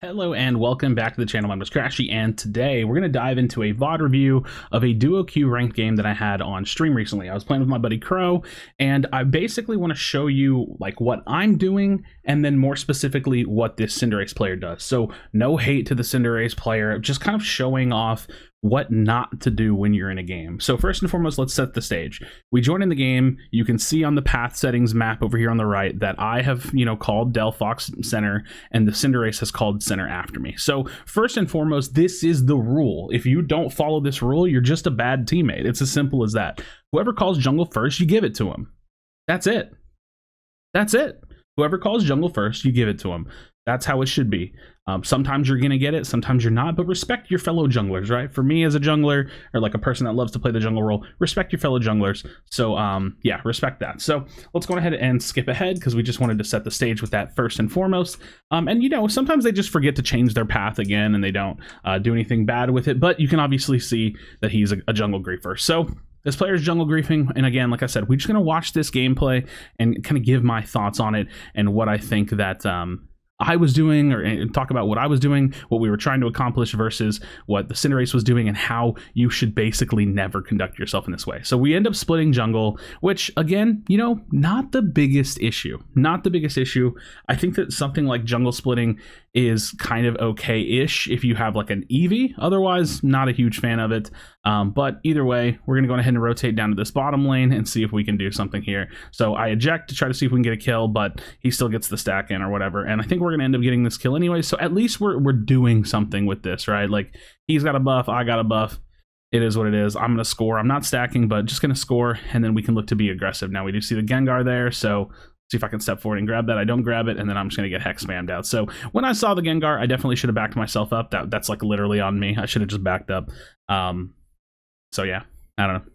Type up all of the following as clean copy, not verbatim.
Hello and welcome back to the channel. My name is Krashy, and today we're going to dive into a VOD review of a duo queue ranked game that I had on stream recently. I was playing with my buddy Crow, and I basically want to show you like what I'm doing, and then more specifically what this Cinderace player does. So no hate to the Cinderace player, just kind of showing off what not to do when you're in a game. So first and foremost, let's set the stage. We join in the game. You can see on the path settings map over here on the right that I have, called Delphox center, and the Cinderace has called center after me. So first and foremost, this is the rule. If you don't follow this rule, you're just a bad teammate. It's as simple as that. Whoever calls jungle first, you give it to him. That's it. That's it. Whoever calls jungle first, you give it to him. That's how it should be. Sometimes you're going to get it, sometimes you're not, but respect your fellow junglers, right? For me as a jungler, or like a person that loves to play the jungle role, respect your fellow junglers. So yeah, respect that. So let's go ahead and skip ahead because we just wanted to set the stage with that first and foremost. And sometimes they just forget to change their path again and they don't do anything bad with it, but you can obviously see that he's a jungle griefer. So this player's jungle griefing, and again, like I said, we're just going to watch this gameplay and kind of give my thoughts on it and what I think that I was doing, or talk about what I was doing, what we were trying to accomplish versus what the Cinderace was doing, and how you should basically never conduct yourself in this way. So we end up splitting jungle, which again, not the biggest issue. Not the biggest issue. I think that something like jungle splitting is kind of okay-ish if you have like an Eevee. Otherwise, not a huge fan of it. But either way, we're gonna go ahead and rotate down to this bottom lane and see if we can do something here. So I eject to try to see if we can get a kill, but he still gets the stack in or whatever. And I think we're gonna end up getting this kill anyway. So at least we're doing something with this, right? Like he's got a buff, I got a buff. It is what it is. I'm gonna score. I'm not stacking, but just gonna score, and then we can look to be aggressive. Now we do see the Gengar there, so see if I can step forward and grab that. I don't grab it, and then I'm just going to get hex spammed out. So when I saw the Gengar, I definitely should have backed myself up. That's like literally on me. I should have just backed up. So yeah, I don't know.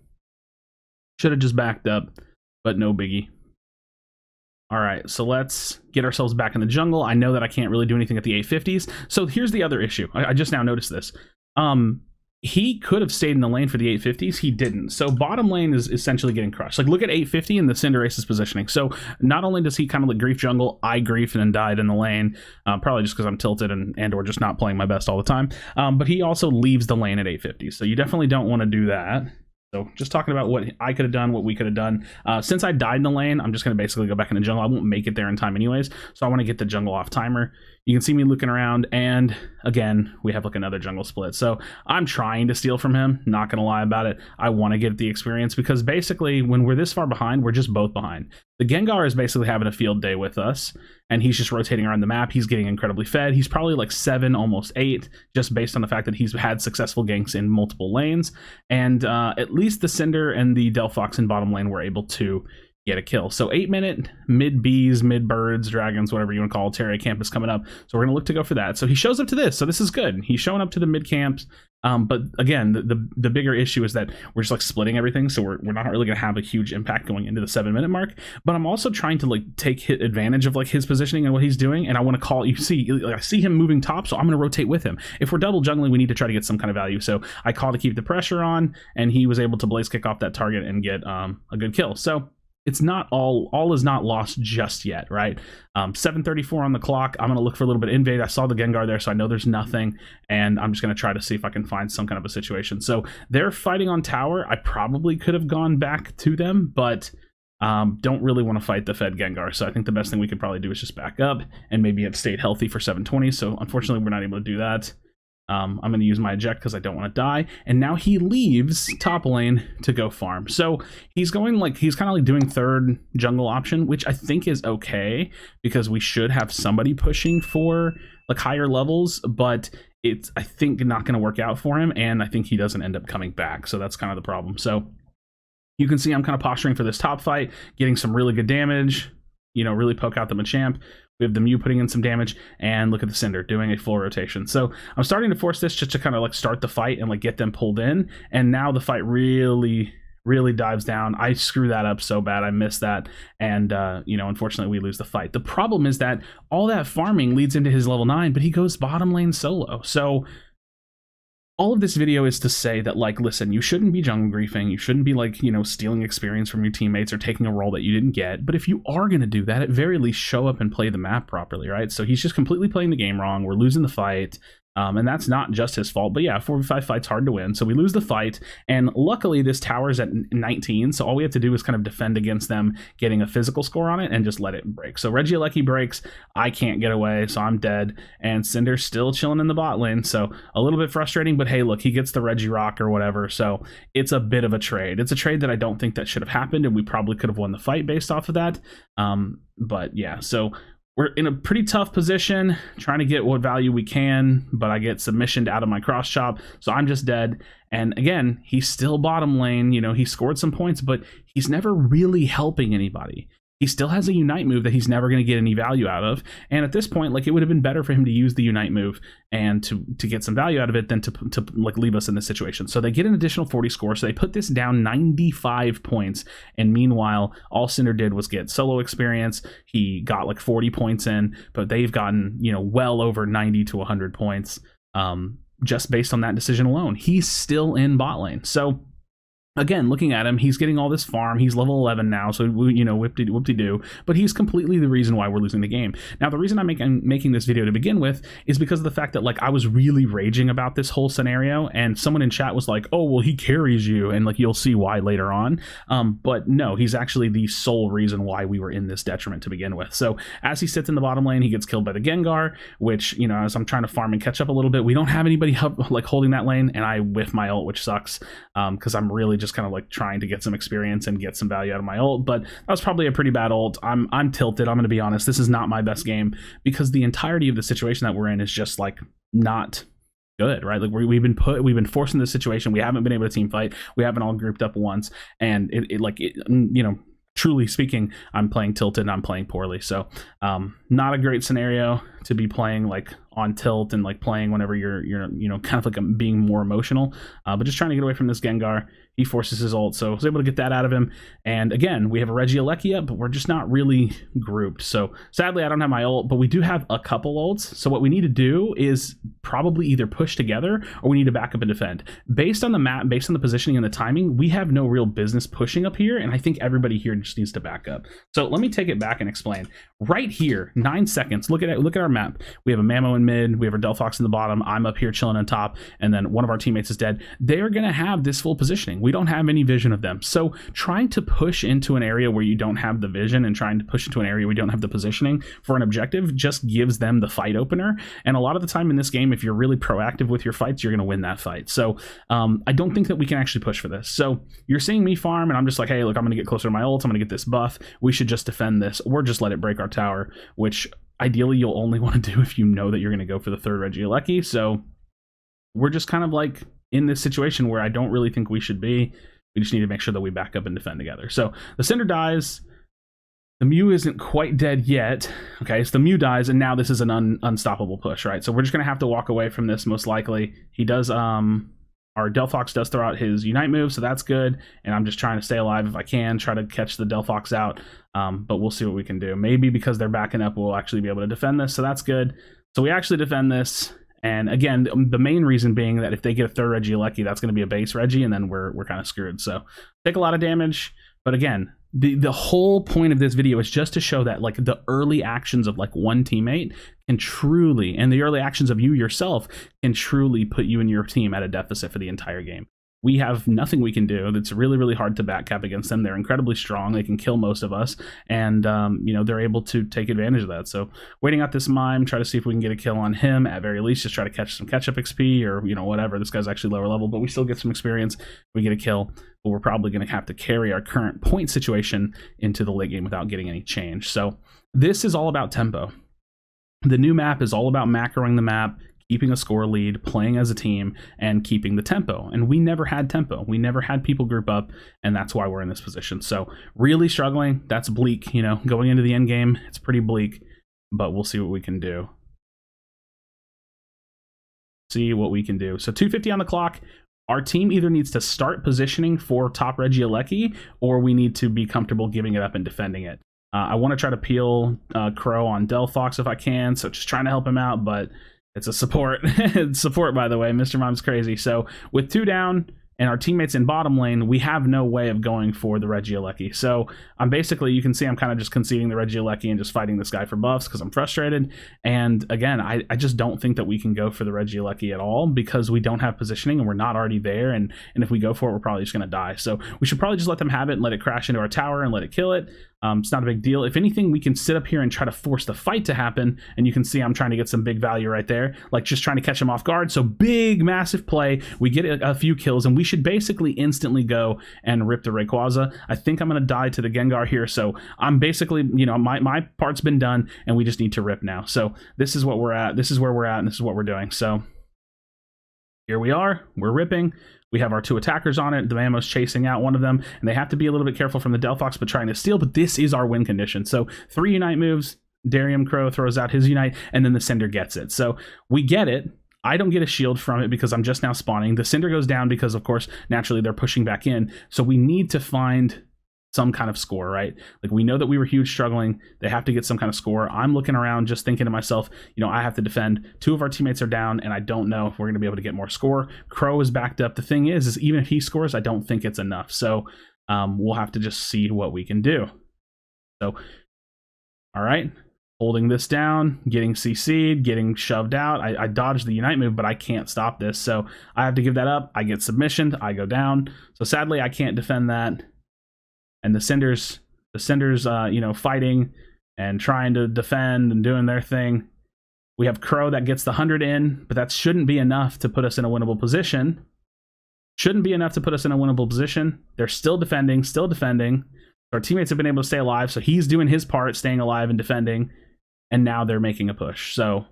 Should have just backed up, but no biggie. All right, so let's get ourselves back in the jungle. I know that I can't really do anything at the 850s. So here's the other issue. I just now noticed this. He could have stayed in the lane for the 850s. He didn't. So bottom lane is essentially getting crushed. Like look at 850 and the Cinderace's positioning. So not only does he kind of like grief jungle, I griefed and then died in the lane, probably just because I'm tilted and or just not playing my best all the time. But he also leaves the lane at 850. So you definitely don't want to do that. So just talking about what I could have done, what we could have done. Since I died in the lane, I'm just going to basically go back in the jungle. I won't make it there in time anyways. So I want to get the jungle off timer. You can see me looking around, and again, we have like another jungle split. So I'm trying to steal from him, not going to lie about it. I want to get the experience because basically when we're this far behind, we're just both behind. The Gengar is basically having a field day with us, and he's just rotating around the map. He's getting incredibly fed. He's probably like 7, almost 8, just based on the fact that he's had successful ganks in multiple lanes. And at least the Cinder and the Delphox in bottom lane were able to get a kill. So 8-minute mid bees, mid birds, dragons, whatever you want to call it, Terra Campus coming up. So we're going to look to go for that. So he shows up to this. So this is good. He's showing up to the mid camps. But again, the bigger issue is that we're just like splitting everything. So we're not really going to have a huge impact going into the 7-minute mark. But I'm also trying to like take advantage of like his positioning and what he's doing. And I want to call, I see him moving top, so I'm going to rotate with him. If we're double jungling, we need to try to get some kind of value. So I call to keep the pressure on, and he was able to blaze kick off that target and get a good kill. So it's not all is not lost just yet, right? 7:34 on the clock. I'm gonna look for a little bit of invade. I saw the Gengar there, so I know there's nothing, and I'm just gonna try to see if I can find some kind of a situation. So they're fighting on tower. I probably could have gone back to them, but don't really want to fight the fed Gengar. So I think the best thing we could probably do is just back up and maybe have stayed healthy for 720. So unfortunately, we're not able to do that. I'm going to use my eject because I don't want to die. And now he leaves top lane to go farm. So he's going like, he's kind of like doing third jungle option, which I think is okay because we should have somebody pushing for like higher levels, but it's, I think, not going to work out for him. And I think he doesn't end up coming back. So that's kind of the problem. So you can see I'm kind of posturing for this top fight, getting some really good damage, really poke out the Machamp. We have the Mew putting in some damage, and look at the Cinder doing a full rotation. So I'm starting to force this just to kind of like start the fight and like get them pulled in. And now the fight really dives down. I screw that up so bad. I missed that. And, unfortunately we lose the fight. The problem is that all that farming leads into his level 9, but he goes bottom lane solo. So all of this video is to say that, like, listen, you shouldn't be jungle griefing. You shouldn't be, like, you know, stealing experience from your teammates or taking a role that you didn't get. But if you are going to do that, at very least show up and play the map properly, right? So he's just completely playing the game wrong. We're losing the fight. And that's not just his fault, but yeah, 4v5 fight's hard to win. So we lose the fight, and luckily this tower's at 19, so all we have to do is kind of defend against them getting a physical score on it and just let it break. So Regieleki breaks, I can't get away, so I'm dead, and Cinder's still chilling in the bot lane, so a little bit frustrating, but hey, look, he gets the Regi Rock or whatever, so it's a bit of a trade. It's a trade that I don't think that should have happened, and we probably could have won the fight based off of that. But yeah, so we're in a pretty tough position, trying to get what value we can, but I get submissioned out of my cross chop, so I'm just dead. And again, he's still bottom lane, you know, he scored some points, but he's never really helping anybody. He still has a Unite move that he's never going to get any value out of. And at this point, like, it would have been better for him to use the Unite move and to get some value out of it than to like leave us in this situation. So they get an additional 40 score. So they put this down 95 points. And meanwhile, all Cinder did was get solo experience. He got like 40 points in, but they've gotten, you know, well over 90 to 100 points just based on that decision alone. He's still in bot lane. So again, looking at him, he's getting all this farm. He's level 11 now, so, you know, whoop-de-doo. But he's completely the reason why we're losing the game. Now, the reason I'm making this video to begin with is because of the fact that, like, I was really raging about this whole scenario, and someone in chat was like, oh, well, he carries you, and, like, you'll see why later on. But no, he's actually the sole reason why we were in this detriment to begin with. So as he sits in the bottom lane, he gets killed by the Gengar, which, you know, as I'm trying to farm and catch up a little bit, we don't have anybody like holding that lane, and I whiff my ult, which sucks, because I'm really just kind of like trying to get some experience and get some value out of my ult. But that was probably a pretty bad ult. I'm tilted. I'm going to be honest. This is not my best game because the entirety of the situation that we're in is just like not good, right? Like we've been forced in this situation. We haven't been able to team fight. We haven't all grouped up once, and you know, truly speaking, I'm playing tilted and I'm playing poorly. So not a great scenario to be playing like on tilt and like playing whenever you're you know, kind of like being more emotional, but just trying to get away from this Gengar. He forces his ult, so I was able to get that out of him. And again, we have a Regieleki up, but we're just not really grouped. So sadly, I don't have my ult, but we do have a couple ults. So what we need to do is probably either push together or we need to back up and defend. Based on the map, based on the positioning and the timing, we have no real business pushing up here, and I think everybody here just needs to back up. So let me take it back and explain. Right here, 9 seconds. Look at our map. We have a Mamo in mid, we have our Delphox in the bottom, I'm up here chilling on top, and then one of our teammates is dead. They're gonna have this full positioning. We don't have any vision of them. So trying to push into an area where you don't have the vision and trying to push into an area where you don't have the positioning for an objective just gives them the fight opener. And a lot of the time in this game, if you're really proactive with your fights, you're gonna win that fight. So I don't think that we can actually push for this. So you're seeing me farm and I'm just like, hey, look, I'm gonna get closer to my ult, I'm gonna get this buff. We should just defend this or just let it break our tower, which ideally you'll only want to do if you know that you're going to go for the third Regieleki. So we're just kind of like in this situation where I don't really think we should be. We just need to make sure that we back up and defend together. So the Cinder dies. The Mew isn't quite dead yet. Okay, so the Mew dies, and now this is an unstoppable push, right? So we're just going to have to walk away from this most likely. He does... Our Delphox does throw out his Unite move, so that's good. And I'm just trying to stay alive if I can, try to catch the Delphox out. But we'll see what we can do. Maybe because they're backing up, we'll actually be able to defend this, so that's good. So we actually defend this. And again, the main reason being that if they get a third Regieleki, that's going to be a base Regi, and then we're kind of screwed. So take a lot of damage. But again, the whole point of this video is just to show that like the early actions of like one teammate can truly, and the early actions of you yourself can truly put you and your team at a deficit for the entire game. We have nothing we can do. It's really, really hard to backcap against them. They're incredibly strong. They can kill most of us, and you know, they're able to take advantage of that. So waiting out this Mime, try to see if we can get a kill on him. At very least, just try to catch some catch-up XP or, you know, whatever. This guy's actually lower level, but we still get some experience. We get a kill, but we're probably going to have to carry our current point situation into the late game without getting any change. So this is all about tempo. The new map is all about macroing the map, keeping a score lead, playing as a team, and keeping the tempo. And we never had tempo. We never had people group up, and that's why we're in this position. So really struggling. That's bleak, you know, going into the end game. It's pretty bleak, but we'll see what we can do. See what we can do. So 250 on the clock. Our team either needs to start positioning for top Regieleki, or we need to be comfortable giving it up and defending it. I want to try to peel Crow on Delphox if I can, so just trying to help him out, but It's a support. Support, by the way. Mr. Mime's crazy. So with 2 down and our teammates in bottom lane, we have no way of going for the Regieleki. So I'm basically, you can see I'm kind of just conceding the Regieleki and just fighting this guy for buffs because I'm frustrated. And again, I just don't think that we can go for the Regieleki at all because we don't have positioning and we're not already there. And if we go for it, we're probably just going to die. So we should probably just let them have it and let it crash into our tower and let it kill it. It's not a big deal. If anything, we can sit up here and try to force the fight to happen. And you can see I'm trying to get some big value right there, like just trying to catch him off guard. So big, massive play. We get a few kills and we should basically instantly go and rip the Rayquaza. I think I'm going to die to the Gengar here. So I'm basically, you know, my part's been done and we just need to rip now. So this is what we're at. This is where we're at and this is what we're doing. So here we are. We're ripping. We have our 2 attackers on it. The Mammo's chasing out one of them, and they have to be a little bit careful from the Delphox, but trying to steal. But this is our win condition. So 3 Unite moves. Darium Crow throws out his Unite, and then the Cinder gets it. So we get it. I don't get a shield from it because I'm just now spawning. The Cinder goes down because, of course, naturally they're pushing back in. So we need to find some kind of score, right? Like we know that we were huge struggling. They have to get some kind of score. I'm looking around just thinking to myself, you know, I have to defend. 2 of our teammates are down and I don't know if we're going to be able to get more score. Crow is backed up. The thing is even if he scores, I don't think it's enough. So we'll have to just see what we can do. So, all right. Holding this down, getting CC'd, getting shoved out. I dodged the Unite move, but I can't stop this. So I have to give that up. I get submissioned. I go down. So sadly, I can't defend that. And the Cinders, you know, fighting and trying to defend and doing their thing. We have Crow that gets the 100 in, but that shouldn't be enough to put us in a winnable position. Shouldn't be enough to put us in a winnable position. They're still defending, still defending. Our teammates have been able to stay alive, so he's doing his part, staying alive and defending. And now they're making a push. So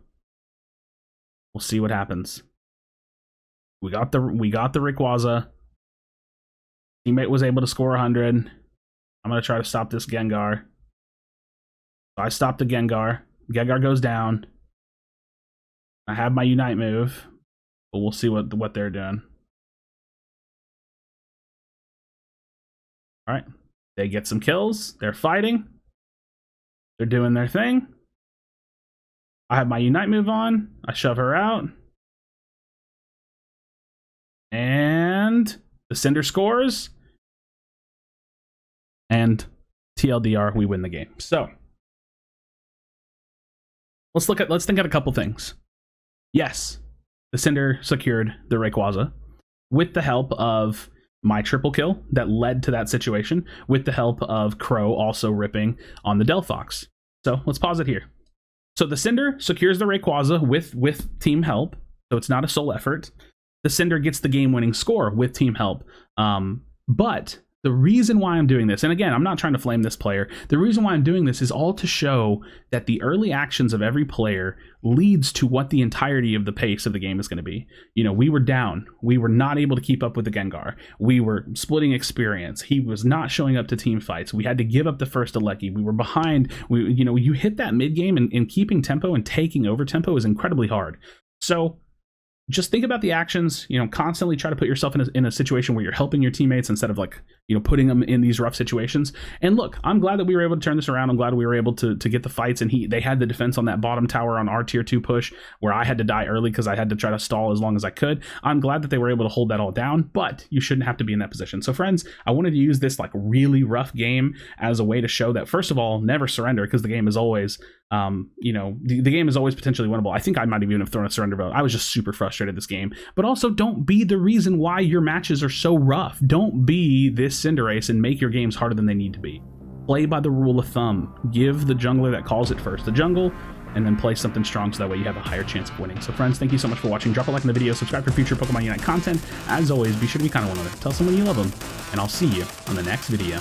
we'll see what happens. We got the Rayquaza. Teammate was able to score 100. I'm going to try to stop this Gengar. So I stopped the Gengar. Gengar goes down. I have my Unite move, but we'll see what they're doing. All right. They get some kills. They're fighting. They're doing their thing. I have my Unite move on. I shove her out. And the Cinder scores. And TLDR, we win the game. So let's think at a couple things. Yes, the Cinder secured the Rayquaza with the help of my triple kill that led to that situation, with the help of Crow also ripping on the Delphox. So let's pause it here. So the Cinder secures the Rayquaza with team help, so it's not a sole effort. The Cinder gets the game-winning score with team help. But the reason why I'm doing this, and again, I'm not trying to flame this player, the reason why I'm doing this is all to show that the early actions of every player leads to what the entirety of the pace of the game is going to be. You know, we were down. We were not able to keep up with the Gengar. We were splitting experience. He was not showing up to team fights. We had to give up the first Aleki. We were behind. You hit that mid game, and keeping tempo and taking over tempo is incredibly hard. So just think about the actions, constantly try to put yourself in a situation where you're helping your teammates instead of putting them in these rough situations. And look, I'm glad that we were able to turn this around. I'm glad we were able to get the fights, and they had the defense on that bottom tower on our tier 2 push where I had to die early because I had to try to stall as long as I could. I'm glad that they were able to hold that all down, but you shouldn't have to be in that position. So friends, I wanted to use this really rough game as a way to show that, first of all, never surrender, because the game is always the game is always potentially winnable. I think I might even have thrown a surrender vote. I was just super frustrated this game. But also, don't be the reason why your matches are so rough. Don't be this Cinderace and make your games harder than they need to be. Play by the rule of thumb. Give the jungler that calls it first the jungle, and then play something strong so that way you have a higher chance of winning. So friends, thank you so much for watching. Drop a like in the video, subscribe for future Pokemon Unite content. As always, be sure to be kind of one of it. Tell someone you love them, and I'll see you on the next video.